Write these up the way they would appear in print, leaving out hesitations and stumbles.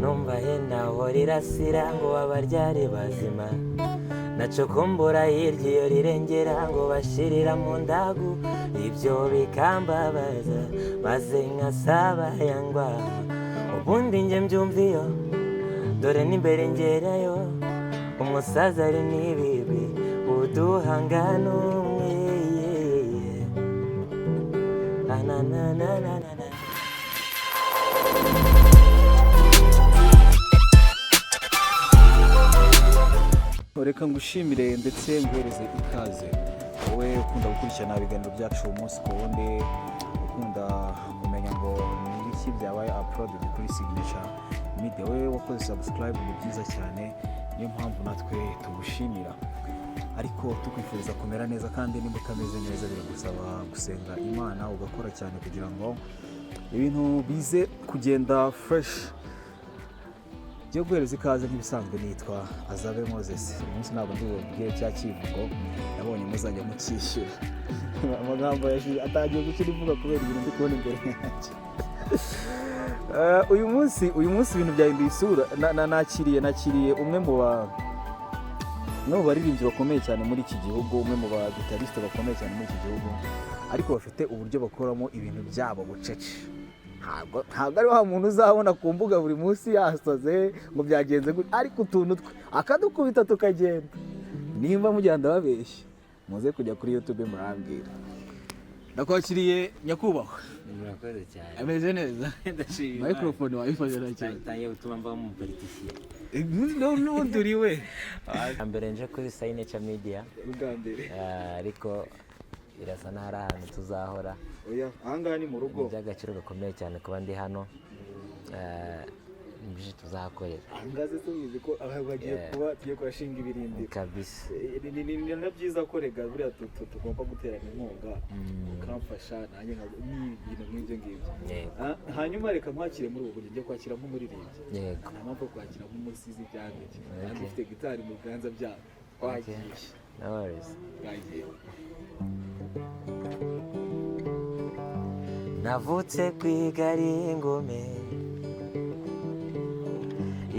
numva hena horirasira ngo abaryari bazima nacukumbura hirya iyo rirengera ngo bashirira mu ndagu ibyo bikambabaza maze nkasaba yangwa ubundi njye mbyumva iyo dore n'imbere ngerayo umusaza ari n'ibibi uduhangana umwe reka ngushimire ndetse nguhereze ikaze wowe ukunda gukurikirana ibiganiro byacu umunsi ku wundi ukunda kumenya ngo ni iki byabaye uploaded kuri Signature Media wowe wakoze subscribe ni byiza cyane niyo mpamvu natwe tugushimira ariko tukwifuriza kumera neza kandi niba utameze neza biragusaba gusenga Imana ugakora cyane kugira ngo ibintu bize kugenda fresh. Jya guhereza ikaze nk'ibisanzwe nitwa Azabe Moses. Umunsi ntabwo ndibubwiye cya kivugo nabonye muzajya mukishyura amagambo yaje atagiye gukira ivuga kubera ibintu ndi kubona imbere yanjye. Uyu munsi ibintu byahinduye isura. Nakiriye umwe mu baririmbyi bakomeye cyane muri iki gihugu, umwe mu bagitarisite bakomeye cyane muri iki gihugu, ariko bafite uburyo bakoramo ibintu byabo bucece. Ntabwo ari wa muntu uzabona ku mbuga buri munsi yasoze ngo byagenze ariko utuntu twe akadukubita tukagenda. Nimba mugenda babeshya muze kujya kuri YouTube murambwira. Ndakwakiriye nyakubahwa. murakoze cyane Ameze neza. ndashima Microphone wayifashe cyane. tangiye gutuma mba mu politician N'undi uriwe. mbere nje kuri Signature Media Ugambere. ariko irasa n'ahari ahantu tuzahora. Oya, ahangaha ni mu rugo. By'agaciro gakomeye cyane kuba ndi hano nibyo tuzahakorera. Ahangaze tubizi ko tugiye kurashinga ibirindiro kabisa. Ni na byiza ko rega buriya tugomba guterana inkunga ukamfasha nanjye n'ibintu nk'ibyo ngibyo. Hanyuma reka nkwakire muri ubu buryo njye kwakira nk'umuririmbyi. Yego. Nta mpamvu kwakira nk'umusizi byandike kandi ufite gitari mu biganza byawe twagiye. No worries. Twagiye. Navutse kwigari ingome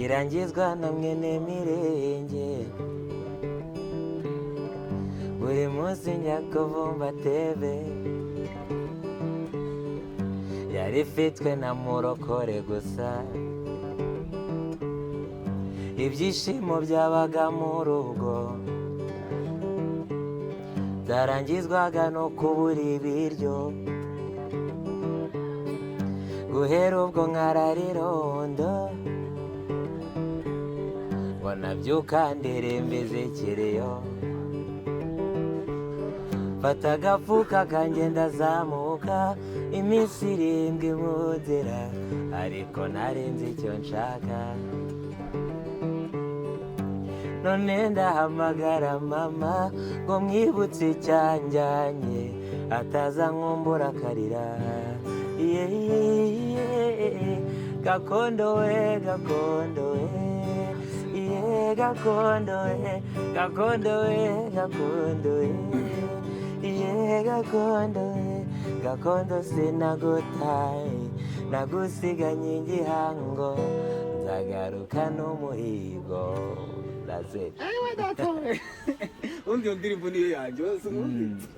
irangizwa na mwene mirenge buri munsi njya kuvumba teve yari ifitwe na murokore gusa ibyishimo byabaga mu rugo byarangizwaga no kubura ibiryo guhera ubwo nkararirondo ngo nabyuka ndirimba izikiriyo fata agafuka kanjye ndazamuka iminsi irindwi mu nzira ariko narinzi icyo nshaka none ndahamagara mama ngo mwibutse icyanjyanye ataza nkumbura akarira gakondo we gakondo we gakondo we gakondo we gakondo we gakondo we gakondo sinagutaye nagusiganye igihango nzagaruka n'umuhigo. That's it. Undi ndirimbo niyo yanjye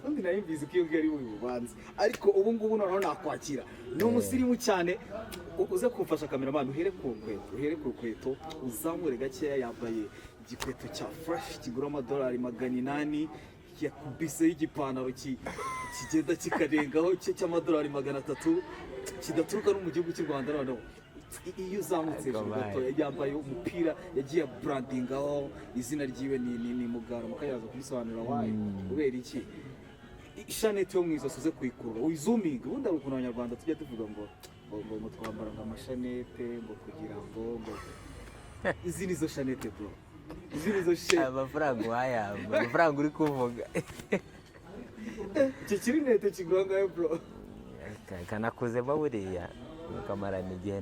undi nayimbizi ko iyo ngeri uri bubanze ariko ubu ngubu noneho nakwakira ni umusirimu cyane uze kumfasha cameraman uhere ku rukweto uzamure gakeya yambaye igikweto cya fresh kigura $800 yakubise y'igipantaro kigenda kikarengaho cy'amadolari $300 kidaturuka no mu gihugu cy'u Rwanda noneho iyo uzamutse gato yambaye umupira yagiye brandingaho izina ryiwe ni Mugara mukayaza kubisobanura wayo kubera iki ishanete yo mwizoso uze kuyikurura uyizuminga ubundi ari ukuntu abanyarwanda tujya tuvuga ngo twambara amashanete ngo kugira ngo izi nizo shanete bro izi nizo amafaranga wayamba amafaranga uri kuvuga kikiri nete kigura ngayo bro kanakuzemo buriya ukamarana igihe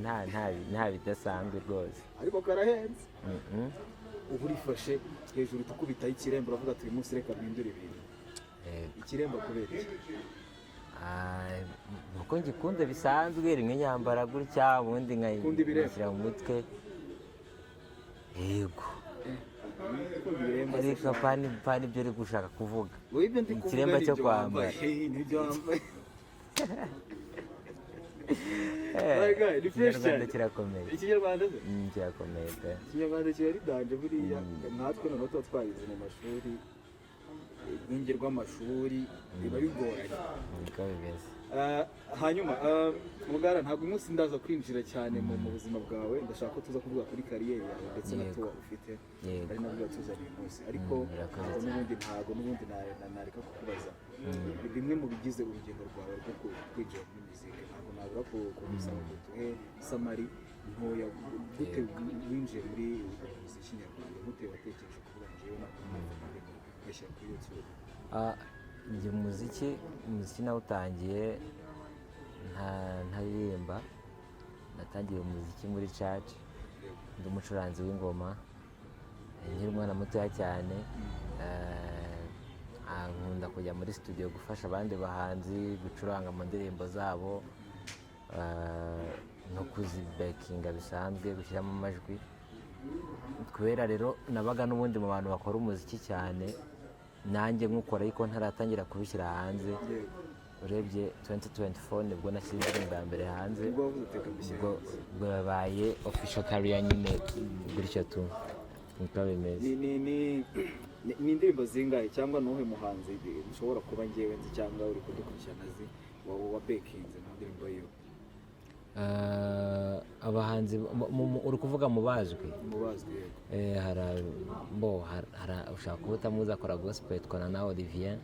nta bidasanzwe rwose ariko karahenze ubu urifashe hejuru tukubitaho ikirembo uravuga ati uyu munsi reka bihindure ibintu ikirembo kubera iki nuko ngikunze bisanzwe rimwe nyambara gutya ubundi nkayishyira mu mutwe yego Gukunda ibiremba se ariko pani ibyo uri gushaka kuvuga wowe ibyo ndi kuvuga ikiremba ni cyo ibyo kwambara. wambaye n'ibyo wambaye my god ni fresh ikinyarwanda cyane kirakomeye. ikinyarwanda se Kirakomeye pe. ikinyarwanda kiba ari danje buriya natwe noneho tuba twarize mu mashuri urwunge rw'amashuri biba bigoranye niko bimeze. hanyuma mugara ntabwo umunsi ndaza kwinjira cyane mu buzima bwawe ndashaka ko tuza kuvuga kuri kariyeri yawe ndetse na Yego. tuwa ufite Yego. ari nabwo tuzanye uyu munsi ariko Murakoze ntabwo n'ubundi nareka kukubaza bimwe mu bigize urugendo rwawe rwo kwinjira muri muzika ntabwo nabura kugusaba ngo tuhe samari ntoya gute winjiye muri muziki nyarwanda gute watekereje kuvuga njyewe nakumva ngashyira kuri YouTube. Njye umuziki nawutangiye ntaririmba. Natangiye umuziki muri church, ndi umucuranzi w'ingoma nkiri umwana mutoya cyane. Nkunda kujya muri studio gufasha abandi bahanzi gucuranga mu ndirimbo zabo no kuzibekinga bisanzwe, gushyiramo amajwi. Kubera rero nabaga n'ubundi mu bantu bakora umuziki cyane, nanjye nkukora ariko ntaratangira kubishyira hanze. Urebye 2024 nibwo nashyize indirimbo ya mbere hanze, ubwo yabaye official career nyine gutyo tu niko bimeze. ni indirimbo zingahe cyangwa nuhe muhanzi ushobora kuba ngewe nzi cyangwa uri kudukurikirana zi wa bekinze mu ndirimbo yiwe? Abahanzi uri kuvuga mu bazwi yego. ushaka kuba utamuzi akora gospel twana na Olivier,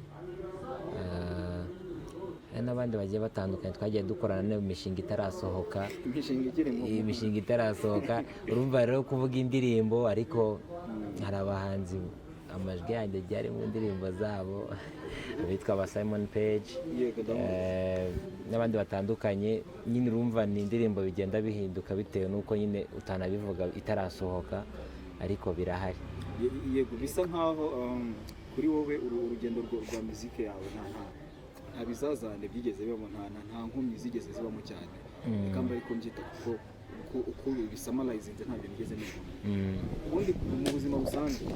n'abandi bagiye batandukanye twagiye dukorana nayo imishinga itarasohoka. Imishinga itarasohoka urumva rero kuvuga indirimbo, ariko hari abahanzi amajwi yanjye agiye ari mu ndirimbo zabo bitwa ba Simon Page n'abandi batandukanye. Nyine urumva ni indirimbo bigenda bihinduka bitewe n'uko nyine utanabivuga itarasohoka, ariko birahari. Yego, bisa nkaho kuri wowe urugendo rwa muzike yawe nta bizazane byigeze bibamo, nta nkomyi zigeze zibamo cyane, ikamba ariko mbyita kuko uko bisamarayizinze nta bintu bigeze bibamo. Ubundi mu buzima busanzwe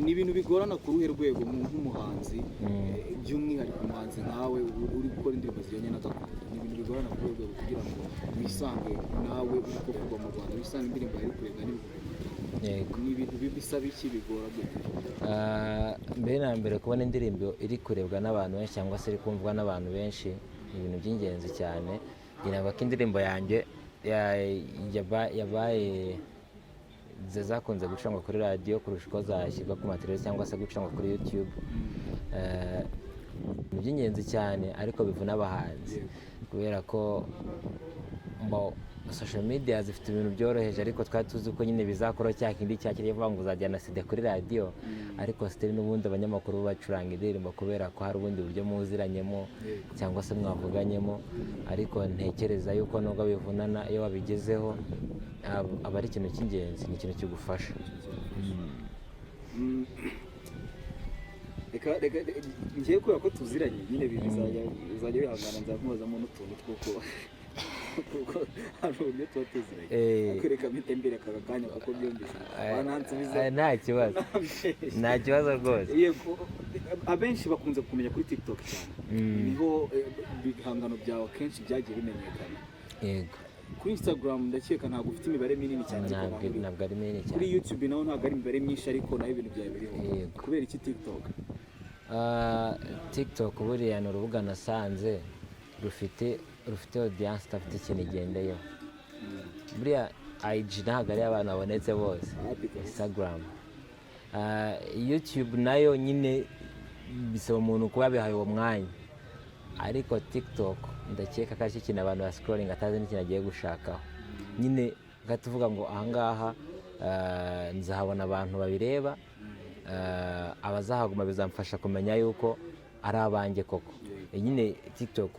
ni ibintu bigorana ku ruhe rwego nk'umuhanzi, by'umwihariko umuhanzi nkawe uri gukora indirimbo zijyanye na gakondo, ni ibintu bigorana ku ruhe rwego kugira ngo wisange nawe uri kuvugwa mu Rwanda, wisange indirimbo yari kurebwa n'ibihumbi. Ni ibintu bisaba iki, bigora gute? Mbere na mbere kubona indirimbo iri kurebwa n'abantu benshi cyangwa se iri kumvwa n'abantu benshi ni ibintu by'ingenzi cyane. Ngira ngo indirimbo yanjye yabaye zakunze gucurangwa kuri radiyo kurusha uko zashyirwa ku mateleviziyo cyangwa se gucurangwa kuri YouTube. Ni iby'ingenzi cyane ariko bivuna abahanzi, kubera ko social media zifite ibintu byoroheje, ariko twari tuzi ko nyine bizakora cya kindi cyakiriye vuga ngo uzajyana CD kuri radiyo, ariko still n'ubundi abanyamakuru bacuranga indirimbo kubera ko hari ubundi buryo muziranyemo cyangwa se mwavuganyemo. Ariko ntekereza yuko nubwo bivunana, iyo wabigezeho aba ari ikintu cy'ingenzi, ni ikintu kigufasha. Reka ngiye kubera ko tuziranye nyine bizajya bihangana, nzakumuzamo n'utuntu tw'uko kuko hari uburyo tuba tuziranye, akwereka mitembere aka kanya kuko byumvise nta kibazo rwose. Yego, abenshi bakunze kumenya kuri TikTok cyane, niho ibihangano byawe kenshi byagiye bimenyekana. Yego, kuri Instagram ndakeka ntabwo ufite imibare minini cyane, ntabwo ari minini cyane. Kuri YouTube naho ntabwo ari imibare myinshi, ariko nayo ibintu byawe biriho. Kubera iki TikTok? TikTok buriya ni urubuga nasanze rufite audience idafite ikintu igendeyeho. Buriya IG ntabwo ari abantu babonetse bose, Instagram. YouTube nayo nyine bisaba umuntu kuba yabihaye uwo mwanya, ariko TikTok ndakeka ko ari ikintu abantu bascrolling atazi n'ikintu agiye gushakaho. Nyine tuvuga ngo ahangaha nzahabona abantu babireba, abazahaguma bizamfasha kumenya yuko ari abanjye koko. Nyine TikTok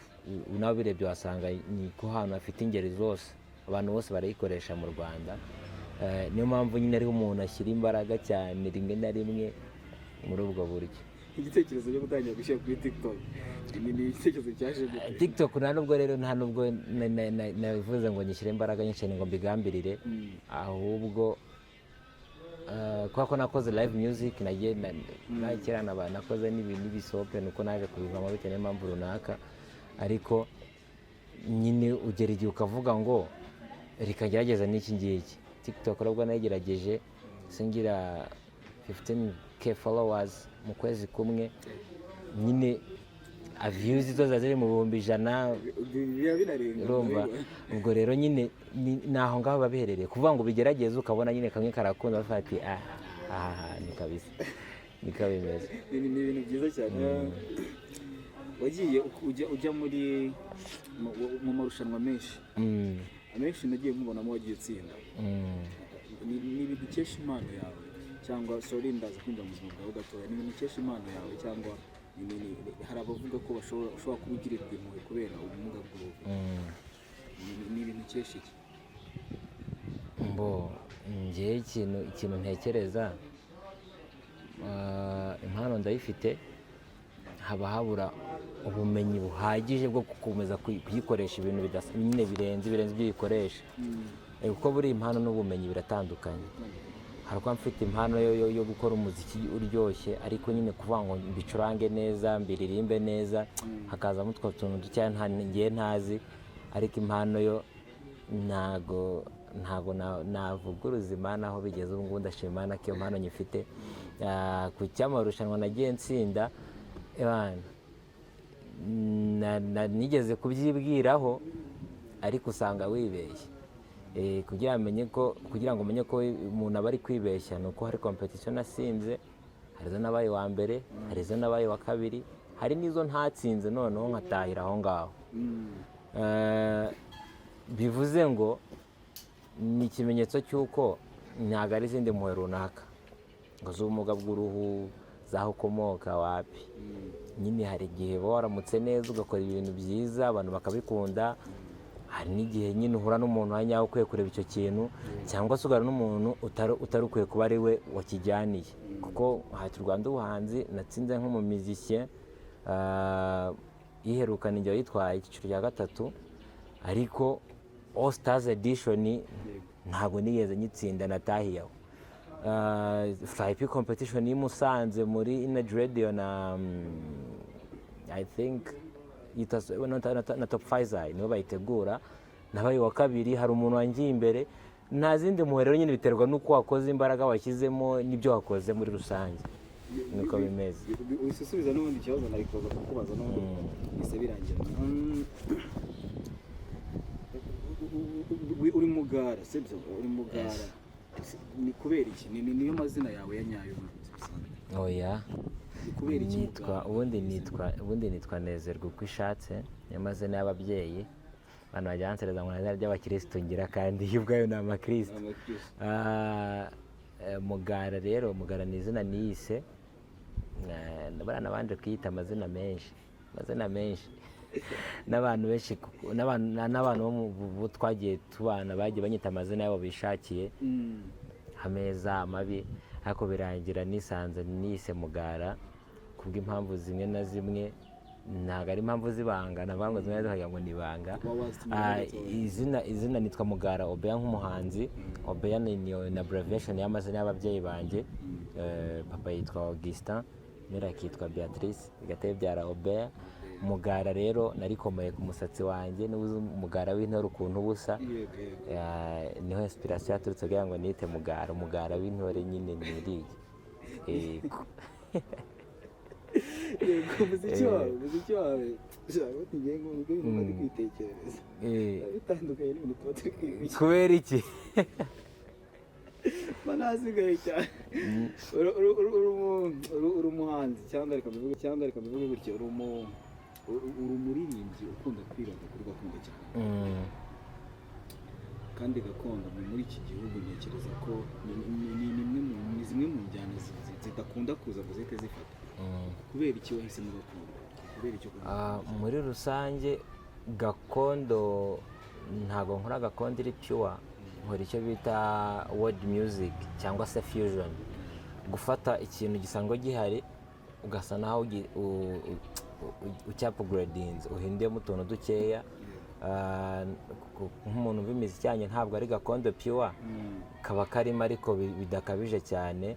nawe birebye wasanga ni ko hantu hafite ingeri zose, abantu bose barayikoresha mu Rwanda. Niyo mpamvu nyine ariho umuntu ashyira imbaraga cyane rimwe na rimwe muri ubwo buryo. igitekerezo cyo gutangira gushyira kuri TikTok ni igitekerezo cyaje gute? TikTok nta nubwo nabivuze ngo nyishyire imbaraga nyinshi ngo mbigambirire, ahubwo kubera ko nakoze live music nagiye nakirana nakoze n'ibisope nuko naje kubivamo bitewe n'impamvu runaka, ariko nyine ugera igihe ukavuga ngo reka ngerageza n'iki ngiki. TikTok nabwo nayigerageje singira 15k followers mu kwezi kumwe, nyine views zo zari mu 100,000 urumva. Ubwo rero nyine naho ngaho babiherereye kuvuga ngo bigerageze ukabona nyine kamwe karakunda bafati ni kabisa niko bimeze. Ni ibintu byiza cyane. Wagiye ujya muri mu marushanwa menshi, amenshi nagiye nkubonamo wagiye utsinda. Ni ibintu ukesha impano yawe cyangwa sorry ndaza kwinjira mu buzima bwawe gatoya, ni ibintu ukesha impano yawe cyangwa hari abavuga ko bashobora kubigirirwa impuhwe kubera ubumuga bw'uruhu? Ni ibintu ukesha iki? Njye ikintu ntekereza, impano ndayifite, haba habura ubumenyi buhagije bwo gukomeza kuyikoresha ibintu nyine birenze ibyo uyikoresha, kuko buri impano n'ubumenyi biratandukanye. Hari kuba mfite impano yo gukora umuziki uryoshye, ariko nyine kuvuga ngo mbicurange neza mbiririmbe neza, hakazamo utwo tuntu dukeya ngiye ntazi, ariko impano yo ntago navuguruza Imana aho bigeze ubu ngubu. Ndashima Imana ko iyo mpano nyifite. Ku cy'amarushanwa nagiye nsinda, nigeze kubyibwiraho ariko usanga wibeshye. Kugira ngo umenye ko umuntu aba ari kwibeshya ni uko hari competition nasinze, hari izo nabaye wa mbere, hari izo nabaye wa kabiri, hari n'izo ntatsinze noneho nkatahira aho ngaho. Bivuze ngo ni ikimenyetso cy'uko ntabwo ari izindi mpuhwe runaka ngo z'ubumuga bw'uruhu zaho ukomoka wapi. Nyine hari igihe uba waramutse neza ugakora ibintu byiza abantu bakabikunda, hari n'igihe nyine uhura n'umuntu wanyawe ukwiye kureba icyo kintu, cyangwa se ugahura n'umuntu utari ukwiye kuba ari we wakijyaniye. Kuko hati Rwanda ubuhanzi natsinze nk'umumizisye, yiherukana igihe yitwaye icyiciro cya 3, ariko All Stars Edition ntabwo nigeze nyitsinda, natahiyeho. FIP competition y'i Musanze muri Energy Radio na I think na Top Pfizer nibo bayitegura, nabaye wa kabiri. Hari umuntu wangiye imbere, nta zindi mpuhwe rero nyine biterwa n'uko wakoze, imbaraga washyizemo n'ibyo wakoze muri rusange, niko bimeze. Usubiza n'ubundi kibazo nabikoza kukubaza n'ubundi bise birangira. Uri Mugara, sibyo? Uri Mugara. Ni kubera iki? Niyo mazina yawe ya nyayo? Oya, kubera iki ubundi nitwa Nezerwa uko ishatse, niyo mazina y'ababyeyi. Abantu bajya bansereza ngo nazina ry'abakristo ngira, kandi yo ubwayo ni amakristo. Mugara rero, Mugara ni izina niyise, nabanje kwiyita amazina menshi n'abantu benshi, n'abantu bo twagiye tubana bagiye banyita amazina yabo bishakiye, ameza amabi, ariko birangira nisanze niyise Mugara kubw'impamvu zimwe na zimwe. Ntabwo ari impamvu zibanga, navuga ngo zimwe zivuga ngo nibanga. Izina nitwa Mugara Obeya nk'umuhanzi. Obeya ni abbreviation y'amazina y'ababyeyi banjye. Papa yitwa Augustin, mera akitwa Beatrice, bigateye byara Obeya. Mugara rero narikomeye ku musatsi wanjye, n'ubuze umugara w'intore ukuntu busa, niho inspiration yaturutse kugira ngo nite Mugara, umugara w'intore nyine niriye. Umuziki wawe ngiye ngo ibintu bari kwitekereza bitandukanye n'ibintu tuba turi kwiga. Kubera iki? Banasigaye cyane. Uri umuhanzi cyangwa reka mbivuge gutya, uri umuririmbyi ukunda kwibanda kuri gakondo cyane. Kandi gakondo muri iki gihugu ntekereza ko ni zimwe mu njyana zidakunda kuza ngo zihite zifata. Kubera iki wahisemo gakondo? Kubera icyo? Muri rusange gakondo ntabwo nkora gakondo iri pure, nkora icyo bita world music cyangwa se fusion. Gufata ikintu gisanzwe gihari ugasa naho ucyapuguredinze uhinduyemo utuntu dukeya. Nk'umuntu umva imiziki yanjye ntabwo ari gakondo pure, kaba karimo ariko bidakabije cyane.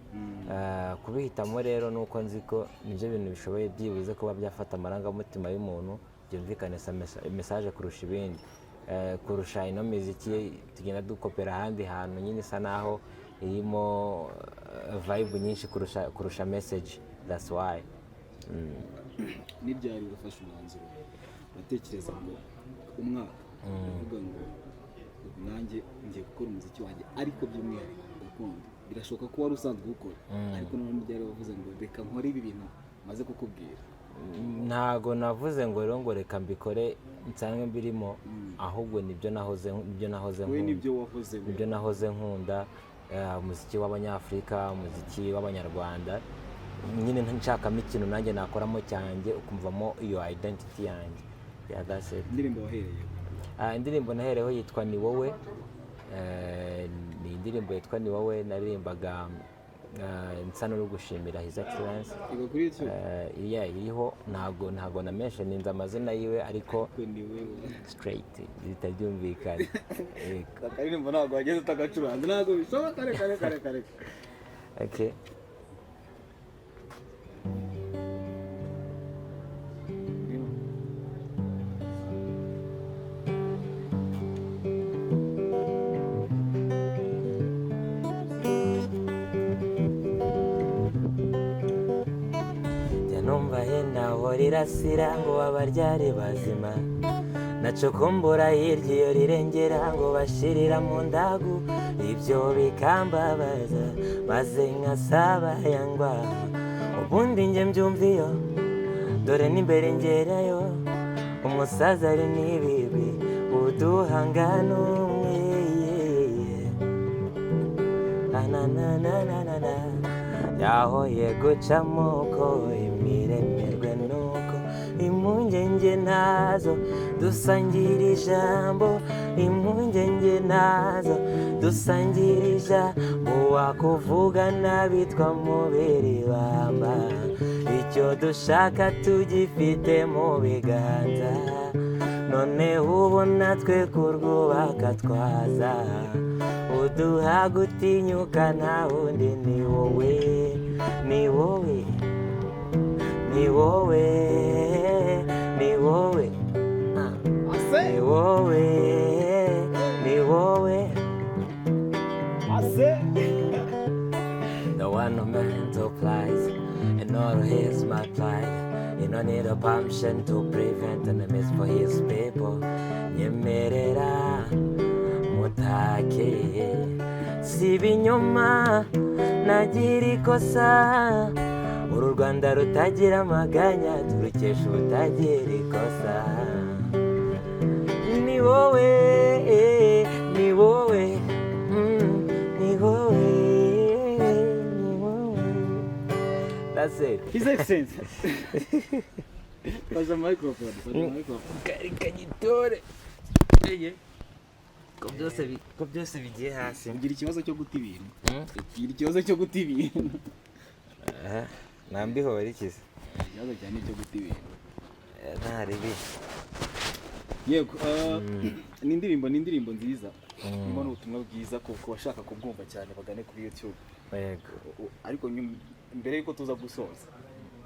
Kubihitamo rero ni uko nzi ko nibyo bintu bishoboye byibuze kuba byafata amarangamutima y'umuntu, byumvikanisha mesaje kurusha ibindi, kurusha ino miziki tugenda dukopera ahandi hantu nyine isa naho irimo vibe nyinshi kurusha message. That's why. N'ibyari urafashe umwanzuro uratekereza ngo umwaka uvuga ngo nanjye ngiye gukora umuziki wanjye ariko by'umwihariko gakondo, birashoboka ko wari usanzwe gukora ariko none byari wavuze ngo reka nkore ibi bintu maze kukubwira? Ntago navuze ngo rero ngo reka mbikore nsanzwe mbirimo, ahubwo nibyo nahoze nkunda, umuziki w'Abanyafurika, umuziki w'Abanyarwanda, nyine nshakamo ikintu nanjye nakoramo cyanjye ukumvamo iyo identity yanjye. That's it. Indirimbo wahereye? Indirimbo nahereyeho yitwa Ni Wowe. Ni indirimbo yitwa Ni Wowe naririmbaga nsa n'uri gushimira His Excellence. Igo kuri YouTube? Iriho, ntago na mentioninze amazina yiwe ariko straight bitabyumvikana. Akaririmbo ntabwo wageze utagacuranze, ntabwo bishoboka. Reka. Okay. Numva henda horirasira ngo abaryari bazima, nacukumbura hirya iyo rirengera ngo bashirira mu ndagu, ibyo bikambabaza maze nkasaba yangwa, ubundi njye mbyumva iyo dore n'imbere ngerayo, umusaza ari n'ibibi uduhangana umwe, yahoye gucamo ko imiremerwe nuko impungenge nazo dusangira ijambo, impungenge nazo dusangira ijambo, wakuvuga nabitwa mubiri bamba, icyo dushaka tugifite mu biganza, none ubu natwe kurwubaka twaza, uduha gutinyuka nta wundi ni wowe, ni wowe, ni wowe, ni wowe, ni wowe, ni wowe, the one no mental plies and all his multiplied, you don't need a pumpkin to prevent enemies for his people. Nyemerera mutake si ibinyoma nagira ikosa, uru Rwanda rutagira amaganya turukesha ubutagira ikosa. Ni wowe, ni wowe, ni wowe, ni wowe. That's it. His Excellence. Faz a microphone. Kanyitore. Ko byose bigiye hasi. Ugira ikibazo cyo guta ibintu. Ugira ikibazo cyo guta ibintu. Nambiho ikize. Ikibazo cyane cyo guta ibintu. Ntaribi. Yego, ni indirimbo nziza. Irimo n'ubutumwa bwiza ko bashaka kubwumva cyane bagane kuri YouTube. Yego. Ariko mbere yuko tuza gusoza,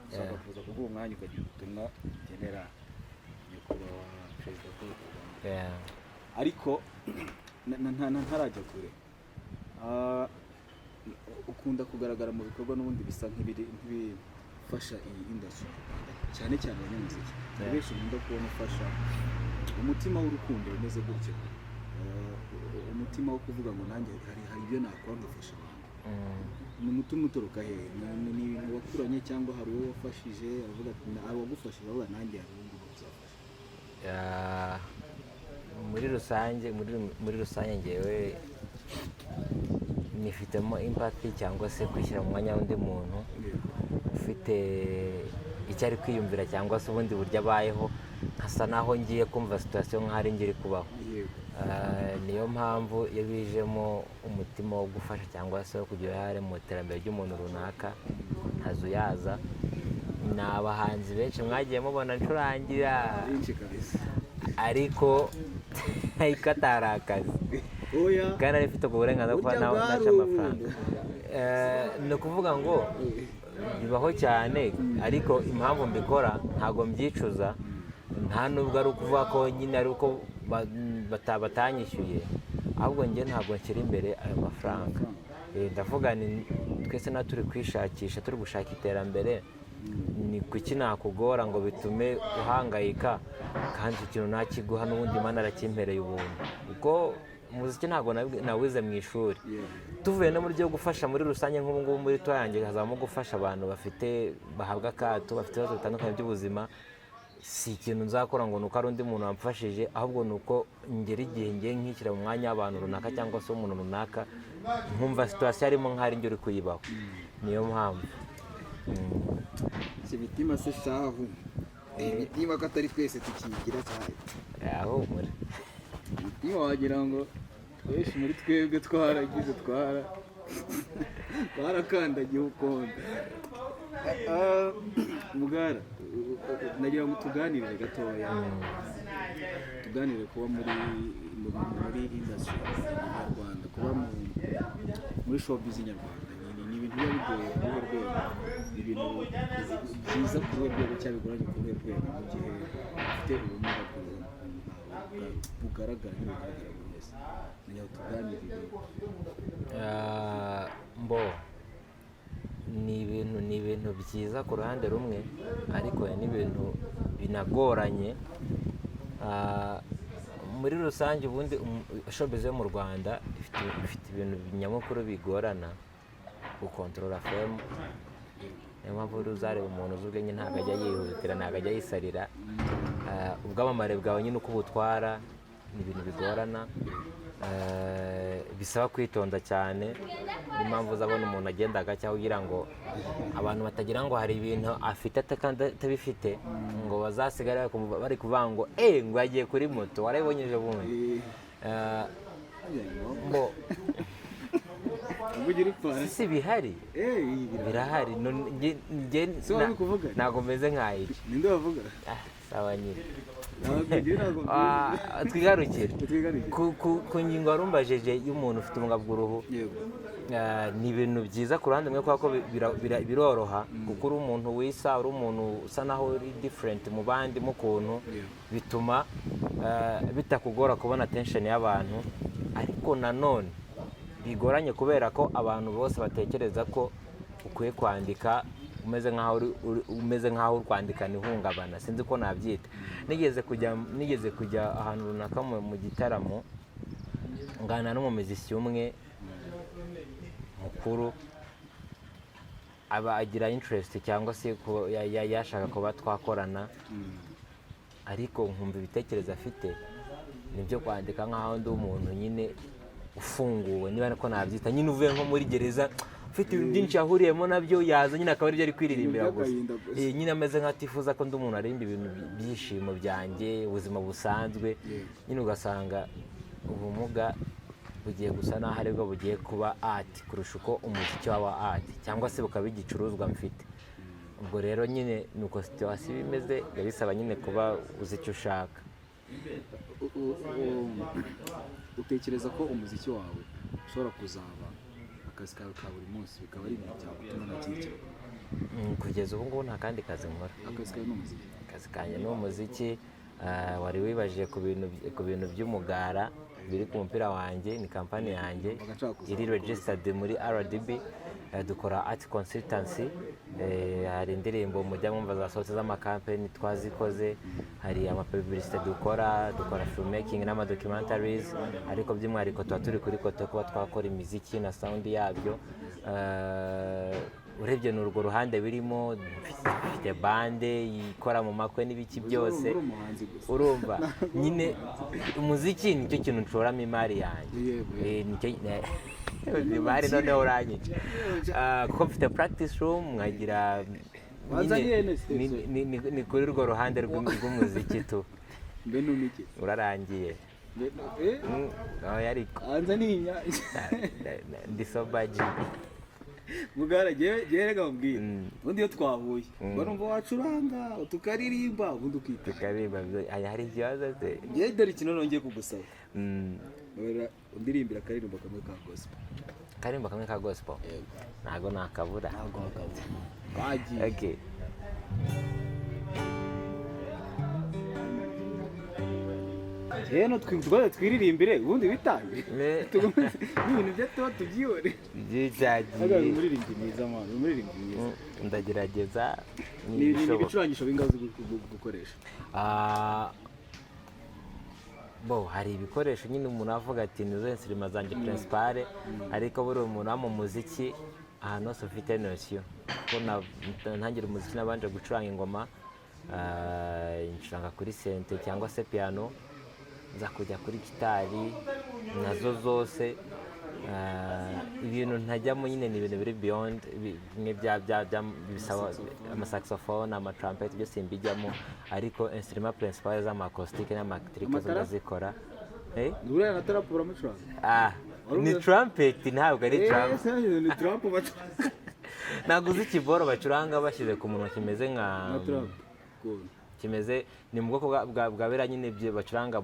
ushaka kuza kuguha umwanya ukagira ubutumwa genera nyakubahwa Perezida Paul Kagame. Ariko ntarajya kure, ukunda kugaragara mu bikorwa n'ubundi bisa nk'ibifasha iyi industry cyane cyane abanyamuziki. Benshi nkunda kubona ufasha umutima w'urukundo umeze gutyo, umutima wo kuvuga ngo nanjye hari ibyo nakora ngafasha abantu. Ni umutima uturuka hehe? Ni ibintu wakuranye cyangwa hari uwo wafashije avuga ati abagufashije avuga nanjye hari undi uzafasha? Muri rusange ngewe nifitemo empathy cyangwa se kwishyira mu mwanya w'undi muntu ufite icyo ari kwiyumvira cyangwa se ubundi buryo abayeho, nkasa naho ngiye kumva situation nk'aho ari ngiri kubaho. Niyo mpamvu iyo bijemo umutima wo gufasha cyangwa se wo kugira uruhare mu iterambere ry'umuntu runaka ntazuyaza, ni abahanzi benshi mwagiye mubona ncurangira byinshi kabisa ariko atari akazi oya kandi ari mfite uburenganzira kuba naca amafaranga. Ni ukuvuga ngo bibaho cyane ariko impamvu mbikora ntabwo mbyicuza, nta nubwo ari ukuvuga ko nyine ari uko batanyishyuye, ahubwo njye ntabwo nshyira imbere ayo mafaranga. Ndavuga ni twese na turi kwishakisha, turi gushaka iterambere, ni kuki nakugora ngo bitume uhangayika kandi ikintu nakiguha n'ubundi Imana arakimpereye ubuntu. Kuko umuziki ntabwo nawize mu ishuri. Tuvuye no muri byo gufasha muri rusange, nk'ubu ngubu muri to yanjye hazamo gufasha abantu bahabwa akato, bafite ibibazo bitandukanye by'ubuzima. Si ikintu nzakora ngo nuko ari undi muntu wamfashije, ahubwo ni uko ngera igihe ngiye nkishyira mu mwanya w'abantu runaka cyangwa se umuntu runaka, nkumva situwasiyo arimo nk'ari njye uri kuyibaho. Niyo mpamvu si imitima se shahu, imitima ko atari twese tukiyigira cyane. Humura. imitima wagira ngo twese muri twebwe twaragize twarakandagiye ukonda. Mugara, nagira ngo tuganire gatoya, tuganire kuba muri industry nyarwanda, kuba muri showbiz nyarwanda, ni ibintu biba bigoye ku ruhe rwego, ni ibintu byiza ku ruhe rwego cyangwa bigoranye ku ruhe rwego mu gihe ufite ubumuga bugaragara ntibugaragara buri wese. Nagira ngo tuganire ni ibintu byiza ku ruhande rumwe, ariko ni ibintu binagoranye. Muri rusange ubundi showbiz yo mu Rwanda ifite ibintu nyamukuru bigorana gukontorora fame. Niyo mpamvu uzareba umuntu uzi ubwenge ntabwo ajya yihutira, ntabwo ajya yisarira. Ubwamamare bwawe nyine uko ubutwara ni ibintu bigorana, bisaba kwitonda cyane. Niyo mpamvu uzabona umuntu agenda agacya kugira ngo abantu batagira ngo hari ibintu afite kandi atabifite, ngo bazasigare bari kuvuga ngo ngo yagiye kuri moto warabibonyeje bundi. Si bihari, birahari. Ntabwo meze nk'ayiki. Ninde wavuga? Sawa nyine. Twigarukire ku ngingo warumbajeje y'umuntu ufite ubumuga bw'uruhu. Ni ibintu byiza ku ruhande rumwe kuko biroroha, kuko uri umuntu wisa, uri umuntu usa naho uri different mu bandi mu kuntu, bituma bitakugora kubona attention y'abantu. Ariko nanone bigoranye kubera ko abantu bose batekereza ko ukwiye kwandika umeze nkaho uri kwandikana ihungabana, sinzi ko nabyita. Nigeze kujya ahantu runaka mu gitaramo, ngana n'umumuziki umwe mukuru, aba agira interest cyangwa se yashaka kuba twakorana, ariko nkumva ibitekerezo afite nibyo kwandika nkaho ndi umuntu nyine ufunguwe, niba nako nabyita, nyine uvuye nko muri gereza ufite ibintu byinshi yahuriyemo nabyo, yaza nyine akaba aribyo ari kwiririmbira gusa. Nyine ameze nk'atifuza ko ndi umuntu arimba ibintu byishimo byanjye, ubuzima busanzwe. Nyine ugasanga ubumuga bugiye gusa naho aribwo bugiye kuba art kurusha uko umuziki waba art, cyangwa se bukaba igicuruzwa mfite. Ubwo rero nyine nuko situation imeze, bisaba nyine kuba uzi icyo ushaka. Utekereza ko umuziki wawe ushobora kuzaba akazi kawe ka buri munsi, bikaba ari ibintu byagutuma nta kindi kintu? Kugeza ubu ngubu nta kandi kazi nkora. Akazi kawe ni umuziki? Akazi kanjye ni umuziki. Wari wibajije ku bintu by'umugara biri ku mupira wanjye, ni kampani yanjye iri registered muri RDB. Dukora art consultancy. Hari indirimbo mujya mwumva zasohotse z'amakampani twazikoze, hari amapublicité dukora filmmaking n'amadocumentaries, ariko by'umwihariko tuba turi kuri kote kuba twakora imiziki na sound yabyo. Urebye n'urwo ruhande birimo, mfite bande ikora mu makwe n'ibiki byose. Urumva nyine umuziki nicyo kintu nshoramo imari yanjye. Imari noneho uranyica, kuko mfite practice room, nkagira ni kuri urwo ruhande rw'umuziki tu. Urarangiye. Ariko ndi sobaji. mugara gihe rega mbwira ubundi iyo twahuye barumva wacuranga tukaririmba ubundi ukita tukaririmba hari ikibazo se gihe dore ikintu nongeye kugusaba undirimbira akaririmbo kamwe ka gospel ntago nakabura bagiye okay Heno twiririmbire ubundi bitange ibintu byo tuba tubyiyore umuririmbyi mwiza mwana umuririmbyi mwiza ndagerageza ni ibicurangisho bingazi gukoresha hari ibikoresho nyine umuntu avuga ati nizo instruments zanjye principale ariko buri umuntu wa mu muziki ahantu hose ufite nosiyo ko ntangira umuziki nabanje gucuranga ingoma ncuranga kuri sente cyangwa se piano nza kujya kuri gitari nazo zose ibintu ntajyamo nyine ni ibintu biri beyond bimwe bisaba amasaxophone amatrampete byose mbijyamo ariko instrument principal z'amaacoustique n'amatrike zo ndazikora uriya na trap uramucuranga ni trumpet ntabwo ari trump ni trap ntabwo uzi ikiboro bacuranga bashyize ku munwa kimeze nka kimeze ni mu bwoko bwa bera nyine bacuranga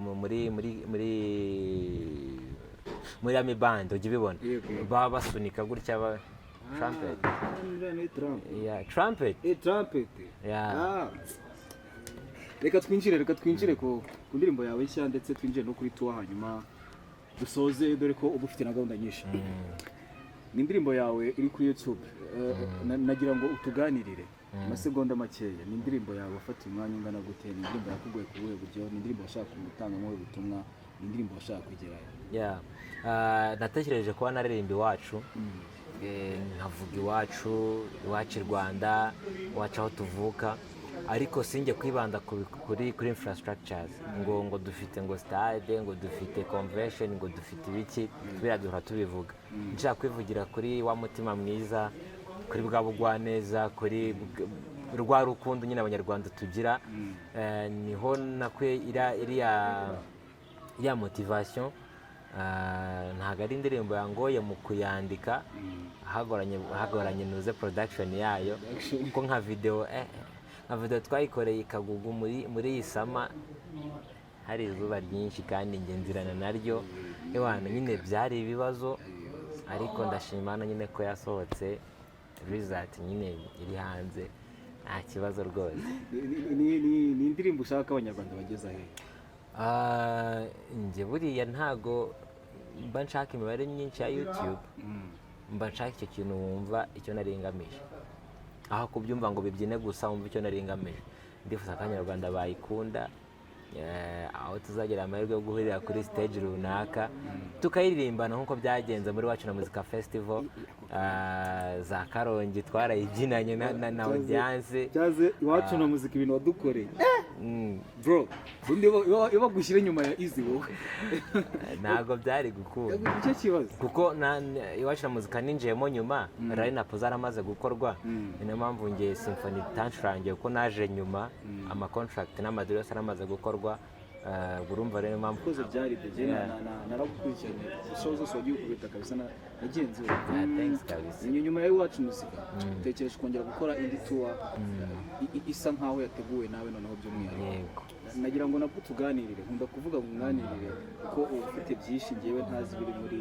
muri ami band ujya ubibona baba basunika gutya trumpet trumpet reka twinjire ku ndirimbo yawe nshya ndetse twinjire no kuri tuwa hanyuma dusoze dore ko uba ufite na gahunda nyinshi ni indirimbo yawe iri kuri YouTube nagira ngo utuganirire amasegonda makeya ni indirimbo yawe wafatiye umwanya ungana gute ni indirimbo yakugoye ku buhe buryo ni indirimbo washaka gutangamo ubutumwa ni indirimbo washaka kugerayo natekereje kuba naririmba iwacu nkavuga iwacu i Rwanda iwacu aho tuvuka ariko sinjye kwibanda kuri infrastructures ngo dufite ngo stade ngo dufite convention ngo dufite ibiki kubera duhora tubivuga nshaka kwivugira kuri wa mutima mwiza kuri bwa bugwaneza kuri rwa rukundo nyine abanyarwanda tugira niho nakuye iriya motivation ntabwo ari indirimbo yangoye mu kuyandika hagoranye nuze production yayo kuko nka video twayikoreye ikagugu muri iyi sama hari izuba ryinshi kandi ngenzirana naryo nyine byari ibibazo ariko ndashimana nyine ko yasohotse result nyine iri hanze nta kibazo rwose ni indirimbo ushaka abanyarwanda bageza he njye buriya ntago mba nshaka imibare myinshi ya YouTube mba nshaka icyo kintu wumva icyo naringamije aho kubyumva ngo bibyine gusa wumva icyo naringamije ndifuza ko abanyarwanda bayikunda aho tuzagira amahirwe yo guhurira kuri stage runaka tukayiririmbana nk'uko byagenze muri Wacu na Muzika Festival za Karongi twarayibyinanye na audience cyaze Iwacu na Muzika ibintu wadukoreye bro undi iyo bagushyira nyuma ya Easy wowe ntabwo byari gukunda icyo kibazo kuko Iwacu na Muzika ninjiyemo nyuma line-up zaramaze gukorwa niyo mpamvu ngiye symphony tancurangiye kuko naje nyuma ama contract n'amadiro yose aramaze gukorwa urumva rero impamvu koze byari bigena naragukurikiranye show zose wagiye ukubita kabisa nagenzuye thanks kabisa nyuma ya Iwacu Muzika utekereje kongera gukora indi tour isa nkaho yateguwe nawe noneho by'umwihariko nagira ngo nabwo tuganirire nkunda kuvuga ngo mwanirire kuko ufite byinshi ngewe ntazi biri muri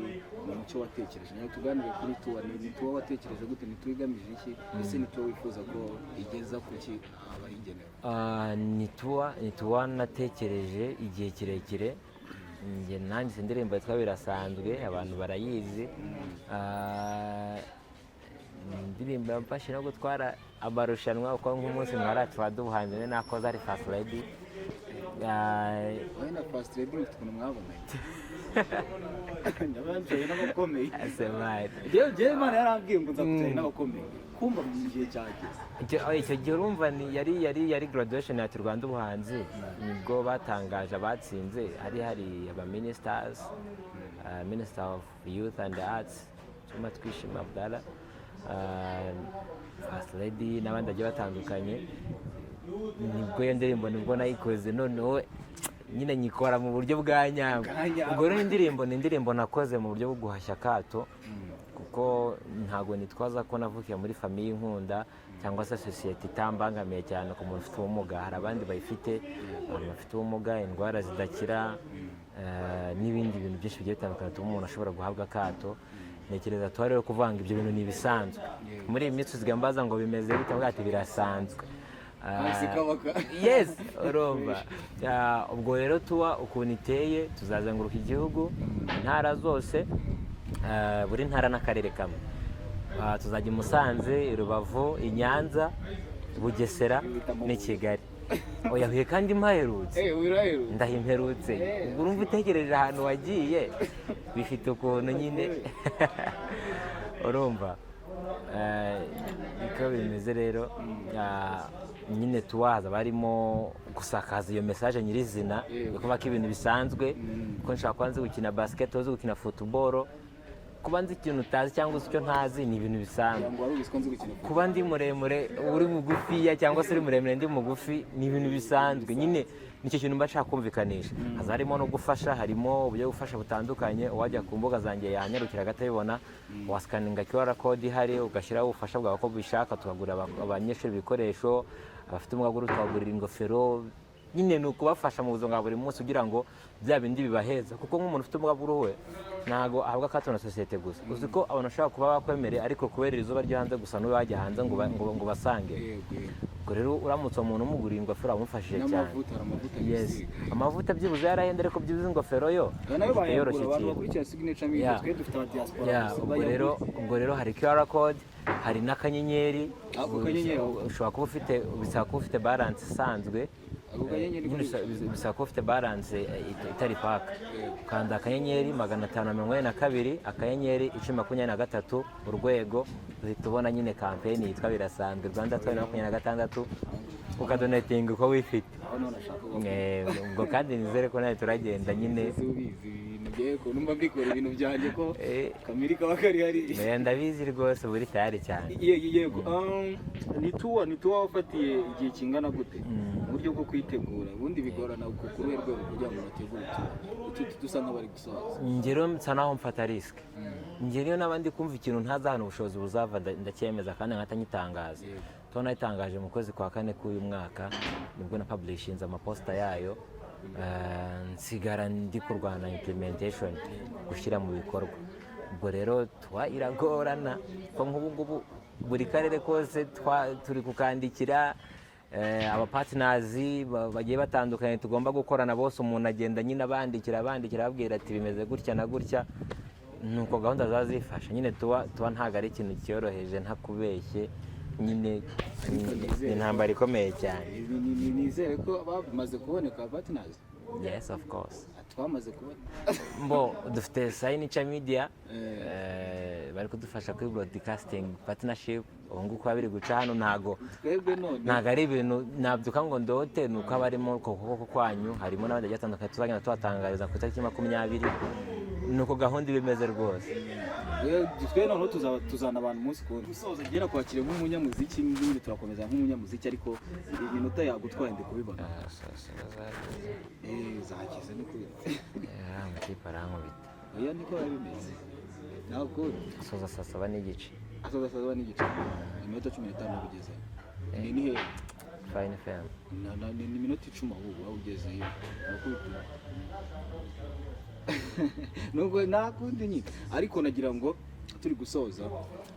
mu cyo watekereje nayo tuganire kuri tour ni tour watekereje gute ni tour igamije iki ese ni tour wifuza ko igeza ku ki abayigenewe ni tour natekereje igihe kirekire njye nanditse indirimbo yitwa Birasanzwe abantu barayizi indirimbo yamfashe no gutwara amarushanwa uko nk'umunsi mwaracu waduhanze nakoze ari First Lady na First Lady ukuntu mwabonanye ndabanze n'abakomeye asemari je Imana yarambwiye ngo nzakutana n'abakomeye kumva mu gihe cyageze icyo gihe urumva yari graduation ya Rwanda ubuhanzi nibwo batangaje abatsinze hari aba ministers Minister of Youth and Arts Chuma Twishima Abdallah First Lady n'abandi bagiye batandukanye nibwo iyo ndirimbo nibwo nayikoze noneho nyine nyikora mu buryo bwa nyabwo ubwo rero ni indirimbo nakoze mu buryo bwo guhashya akato kuko kuko ntabwo nitwaza ko navukiye muri famiye inkunda cyangwa se sosiyete itambangamiye cyane ku muntu ufite ubumuga. Hari abandi bayifite, abantu bafite ubumuga, indwara zidakira n'ibindi bintu byinshi bigiye bitandukanye bituma umuntu ashobora guhabwa akato. Ntekereza tuba rero kuvanga ibyo bintu ni ibisanzwe. Muri iyi minsi usigaye mbaza ngo bimeze bite, mvuga ati birasanzwe. Yes, urumva. Ubwo rero tuba ukuntu iteye, tuzazenguruka igihugu, intara zose, buri ntara n'akarere kamwe. Tuzajya i Musanze, i Rubavu, i Nyanza, Bugesera n'i Kigali. Oya huye kandi mpaherutse. Ndahimperutse. Ubwo urumva utekereje ahantu wagiye bifite ukuntu nyine urumva. Bikaba bimeze rero, nyine tuwaza barimo gusakaza iyo message nyirizina yo kuba ko ibintu bisanzwe, ko nshaka kwanza gukina basket, uzi gukina football, kuba nzi ikintu utazi cyangwa se icyo ntazi ni ibintu bisanzwe. Kuba ndi muremure uri mugufiya cyangwa se uri muremure ndi mugufi ni ibintu bisanzwe. Nyine nicyo kintu mba nshaka kumvikanisha. Haza harimo no gufasha, harimo uburyo gufasha butandukanye. Wajya ku mbuga zanjye yanyarukira agatayibona, wasikaninga QR code ihari, ugashyiraho ubufasha bwawe ko bishaka, tukagura abanyeshuri ibikoresho, abafite ubumuga tukagurira ingofero. Nyine ni ukubafasha mu buzima bwa buri munsi kugira ngo bya bindi bibaheza, kuko nk'umuntu ufite ubumuga bw'uruhu we ntabwo ahabwa akato na sosiyete gusa. Uzi ko abantu bashobora kuba bakwemereye ariko kubera izuba ryo hanze gusa n'uwo wajya hanze ngo basange. Ubwo rero uramutse umuntu umuguriye ingofero wamufashije cyane. Yes, amavuta byibuze yarahenda ariko byibuze ingofero yo yoroshye cyane. Ubwo rero hari QR code, hari n'akanyenyeri. Ushobora kuba ufite, bisaba kuba ufite balance isanzwe, bisaba kuba ufite balance itari paka. Ukanda akanyenyeri 542 akanyenyeri 1023 urwego, uhita ubona nyine kampeni yitwa birasanzwe Rwanda 2026, ukadonatinga uko wifite. Ubwo kandi nizere ko nawe turagenda nyine numva mbikora ibintu byanjye ko kamiri kaba kari hari. Ndabizi rwose buri tayari cyane. Yego. Nituwa wafatiye igihe kingana gute mu buryo bwo kwitegura? Ubundi bigorana ku rwego kugira ngo bategure dusa nk'abari gusoza. Ngero nsa naho mfata risk. Ngero n'abandi kumva ikintu ntaza hano ubushobozi buzava ndacyemeza kandi nkatanyitangaza. Tona itangaje mu kwezi kwa 4 k'uyu mwaka nibwo na publishinze amaposta yayo. Nsigara ndi kurwana implementation, gushyira mu bikorwa. Ubwo rero iragorana ko nk'ubu ngubu buri karere kose turi kukandikira abapartners bagiye batandukanye tugomba gukorana, bose umuntu agenda nyine abandikira ababwira ati bimeze gutya na gutya. Nuko gahunda zazifasha nyine tuba ntago ari ikintu cyoroheje ntakubeshye. Nyine intambara ikomeye cyane. Nizere ko bamaze kuboneka partners. Yes, of course. Twamaze kubona. Dufite Signature Media bari kudufasha kuri broadcasting partnership. Ubu ngubu ko biri guca hano ntago ari ibintu nabyuka ngo ndote, nuko abarimo koko kwanyu harimo n'abandi batandukanye tuzagenda tubatangariza ku itariki 20. Nuko gahunda ibimeze rwose. Twe noneho tuzana abantu umunsi ku wundi. Gusoza gera kwakira nk'umunyamuziki, n'ibindi turakomeza nk'umunyamuziki, ariko iminota yagutwaye ndi kubibona. Zakize ni kuri. Amakipe arankubita. Oya niko bimeze. Ntabwo asoza saa 7 n'igice. Iminota 15 bigeze. Ni he? Fine FM. Ni iminota 10 ahubwo ugeze iyo. Nubwo nakundi nyine, ariko nagira ngo turi gusoza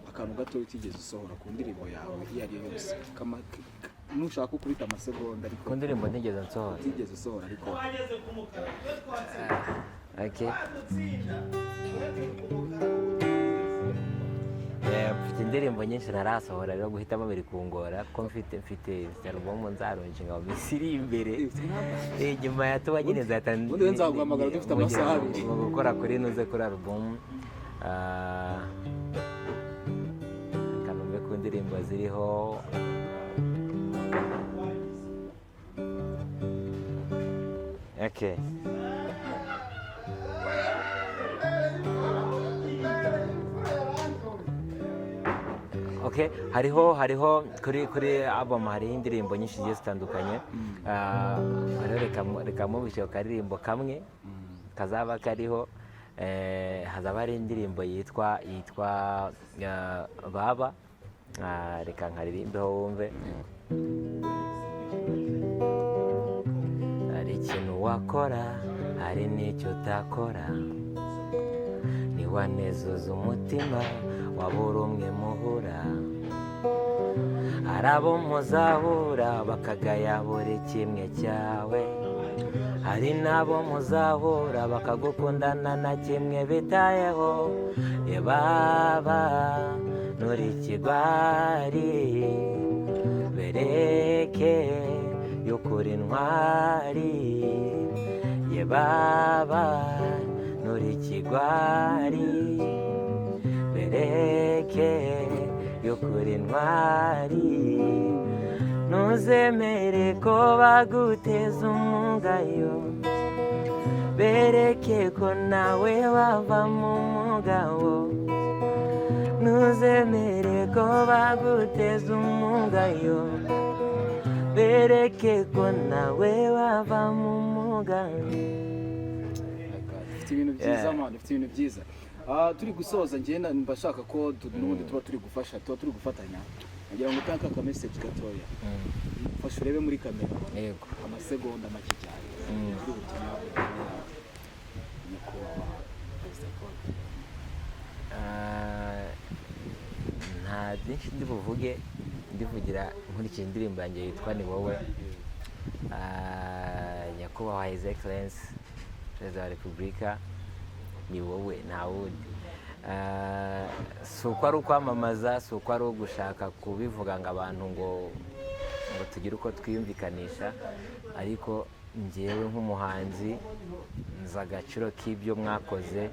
akantu gato utigeze usohora ku ndirimbo yawe iyo ari yo yose. Nushaka ukubita amasegonda ariko ku ndirimbo ntigeze nsohora. Utigeze usohora ariko. Okay. Mfite indirimbo nyinshi ntarasohora rero guhitamo biri kungora, ko mfite album nzaronshinga mu misiri imbere. Nyuma ya tuba nyine zatangiye. Ubundi nzaguhamagara dufite amasaha 2 mu gukora kuri nuze kuri album. Kanumbe ku ndirimbo ziriho okay. Okay, hariho kuri album hariho indirimbo nyinshi zigiye zitandukanye. Reka mubishe karirimbo kamwe kazaba kariho hazaba hari indirimbo yitwa Baba. Reka nkaririmbeho wumve. Hari ikintu wakora, hari n'icyo utakora, ntiwanezuza umutima wabura umwe muhura. Hari abo muzahura bakagaya buri kimwe cyawe, hari n'abo muzahura bakagukundana na kimwe bitayeho. Baba nturi ikigwari, bereke y'ukuri intwari. Baba nturi ikigwari, bereke y'ukuri intwari. Ntuzemere ko baguteza umugayo, bereke ko nawe wava mu mugabo. Ntuzemere ko baguteza umugayo, bereke ko nawe wava mu mugabo. Dufite ibintu byiza man, dufite ibintu byiza. Turi gusoza ngenda mbashaka ko n'ubundi tuba turi gufatanya. Ngira ngo utanka ka message gatoya. Fasha urebe muri kamera. Yego. Amasegonda make cyane. Turi gutumya nta byinshi ndi buvuge, ndivugira nkurikije indirimbo yanjye yitwa Ni Wowe. Nyakubahwa His Excellence Perezida wa Repubulika, ni wowe nta wundi. Si uko ari ukwamamaza, si uko ari ugushaka kubivuga ngo abantu ngo tugire uko twiyumvikanisha, ariko njyewe nk'umuhanzi nzi agaciro k'ibyo mwakoze.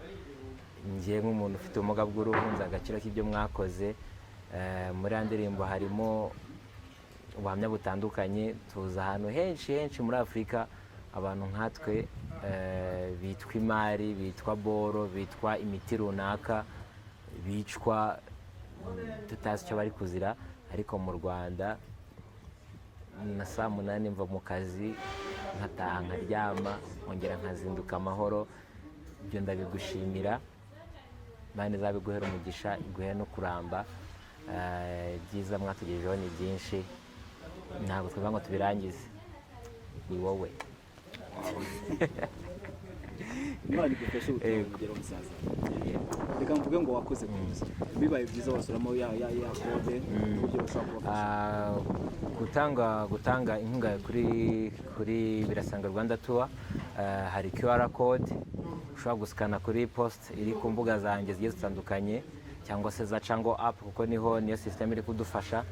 Njyewe nk'umuntu ufite ubumuga bw'uruhu nzi agaciro k'ibyo mwakoze. Muri ya ndirimbo harimo ubuhamya butandukanye. Tuza ahantu henshi muri Afurika abantu nkatwe bitwa imari, bitwa boro, bitwa imiti runaka, bicwa tutazi icyo bari kuzira. Ariko mu Rwanda na saa 8 mva mu kazi nkataha nkaryama nkongera nkazinduka amahoro. Ibyo ndabigushimira. Imana izabiguhera umugisha, iguhe no kuramba. Byiza mwatugejejeho ni byinshi, ntabwo twavuga ngo tubirangize. Ni wowe. Imana igufashe kugera umusaza. Reka mvuge ngo wakoze kuza. Bibaye byiza wasuramo ya kode uburyo ushobora gutanga inkunga kuri Birasanga Rwanda Tour. Hari QR code ushobora gusikana kuri post iri ku mbuga zanjye zigiye zitandukanye, cyangwa se za Chango app, kuko niyo system iri kudufasha.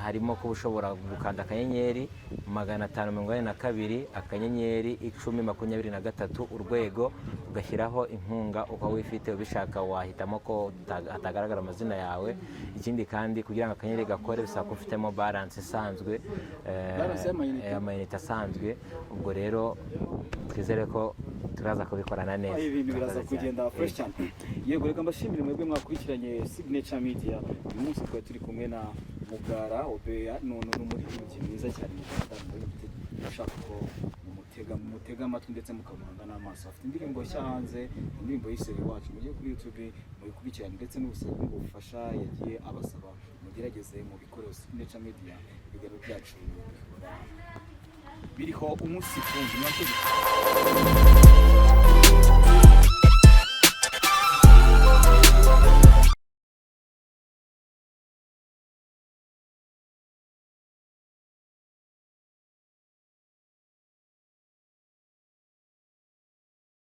Harimo kuba ushobora gukanda akanyenyeri 542 akanyenyeri 1023 urwego, ugashyiraho inkunga uko wifite. Ubishaka wahitamo ko hatagaragara amazina yawe. Ikindi kandi kugira ngo akanyenyeri gakore bisaba ko ufitemo balance isanzwe, amayinite asanzwe. Ubwo rero twizere ko turaza kubikorana neza. Ibintu biraza kugenda fresh cyane. Yego, reka mbashimire mwebwe mwakurikiranye Signature Media. Uyu munsi twari turi kumwe na Mugara Obeya, n'umuririmbyi mwiza cyane mu Rwanda. Ndashaka ko mutega amatwi ndetse mukamuhanga n'amaso. Afite indirimbo nshya hanze, indirimbo yise Iwacu. Mujye kuri YouTube muyikurikirane, ndetse n'ubufasha yagiye abasaba mugerageze mu bikoresho Signature Media. Ibiganiro byacu biriho umunsi ku wundi.